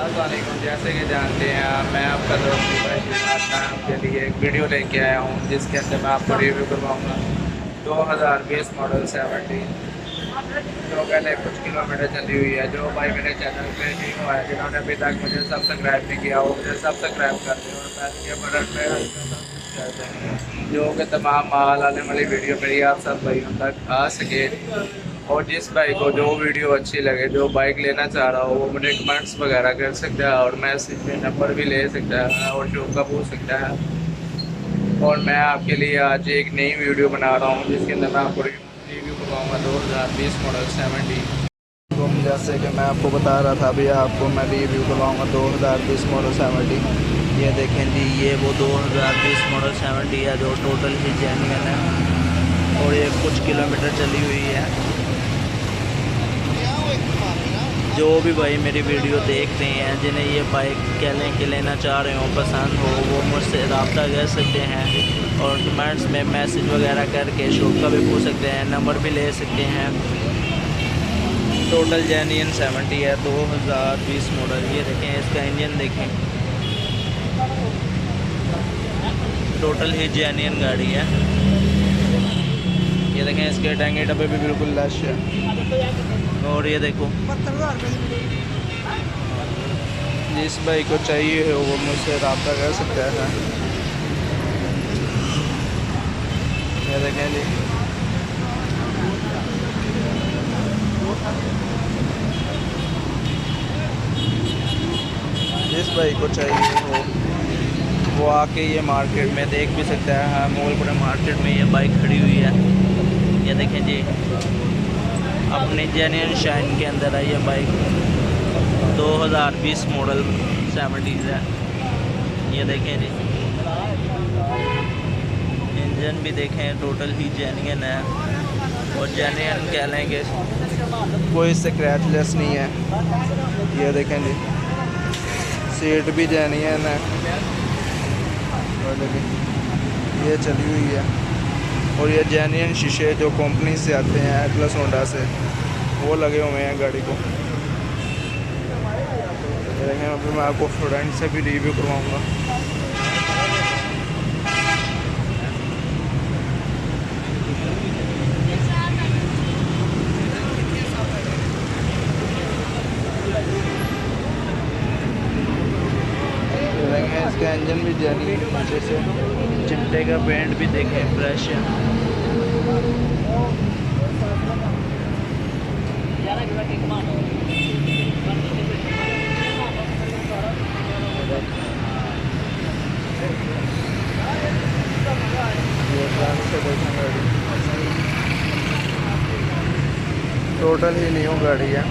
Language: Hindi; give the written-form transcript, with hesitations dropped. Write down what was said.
अस्सलामुअलैकुम। जैसे कि जानते हैं मैं आपका दोस्त इब्राहिम। आज मैं आपके लिए एक वीडियो लेके आया हूँ जिसके अंदर मैं आपको रिव्यू करवाऊँगा 2020 मॉडल 70 जो पहले कुछ किलोमीटर चली हुई है। जो भाई मेरे चैनल पे नहीं हुआ है, जिन्होंने अभी तक मुझे सब्सक्राइब नहीं किया, वो मुझे सब्सक्राइब कर दें और बैल के बटन पे कर दें, जो कि तमाम माल आने वाली वीडियो मेरी आप सब भाइयों तक आ सके। और जिस भाई को जो वीडियो अच्छी लगे, जो बाइक लेना चाह रहा हो, वो मुझे कमेंट्स वगैरह कर सकता है और मैसेज में नंबर भी ले सकता है और शो का पूछ सकता है। और मैं आपके लिए आज एक नई वीडियो बना रहा हूँ जिसके अंदर मैं आपको रिव्यू करवाऊँगा 2020 मॉडल 70। तो जैसे कि मैं आपको बता रहा था, अभी आपको मैं रिव्यू करवाऊँगा 2020 मॉडल 70। ये देखें जी, ये वो 2020 मॉडल 70 है जो टोटल ही जेन्युइन है और ये कुछ किलोमीटर चली हुई है। जो भी भाई मेरी वीडियो देखते हैं, जिन्हें ये बाइक के लेना चाह रहे हो, पसंद हो, वो मुझसे रब्ता कर सकते हैं और कमेंट्स में मैसेज वगैरह करके शौक का भी पूछ सकते हैं, नंबर भी ले सकते हैं। टोटल जेन्युइन 70 है 2020 मॉडल। ये देखें, इसका इंजन देखें, टोटल ही जेन्युइन गाड़ी है। ये देखें, इसके टांगे डब्बे भी बिल्कुल लश है। और ये देखो, जिस भाई को चाहिए हो वो मुझसे रब्ता कर सकता है। ये देखें जी, जिस भाई को चाहिए हो वो आके ये मार्केट में देख भी सकता है। हाँ, मोलपुरा मार्केट में ये बाइक खड़ी हुई है। ये देखें जी, अपने जेन्युइन शाइन के अंदर है ये बाइक। 2020 मॉडल 70 है। ये देखें जी, इंजन भी देखें, टोटल ही जेन्युइन है और जेन्युइन कह लेंगे, कोई स्क्रैचलेस नहीं है। ये देखें जी, सीट भी जेन्युइन है और ये चली हुई है। और ये जेन्युइन शीशे जो कंपनी से आते हैं एटलस होंडा से, वो लगे हुए हैं गाड़ी को। देखें, अभी मैं आपको फ्रंट से भी रिव्यू करवाऊँगा। देखें, इसका इंजन भी जेन्युइन नीचे से, चिमटे का पेंट भी देखें फ्रेश है। ये फ्रंट से देखें, गाड़ी टोटल ही न्यू गाड़ी है।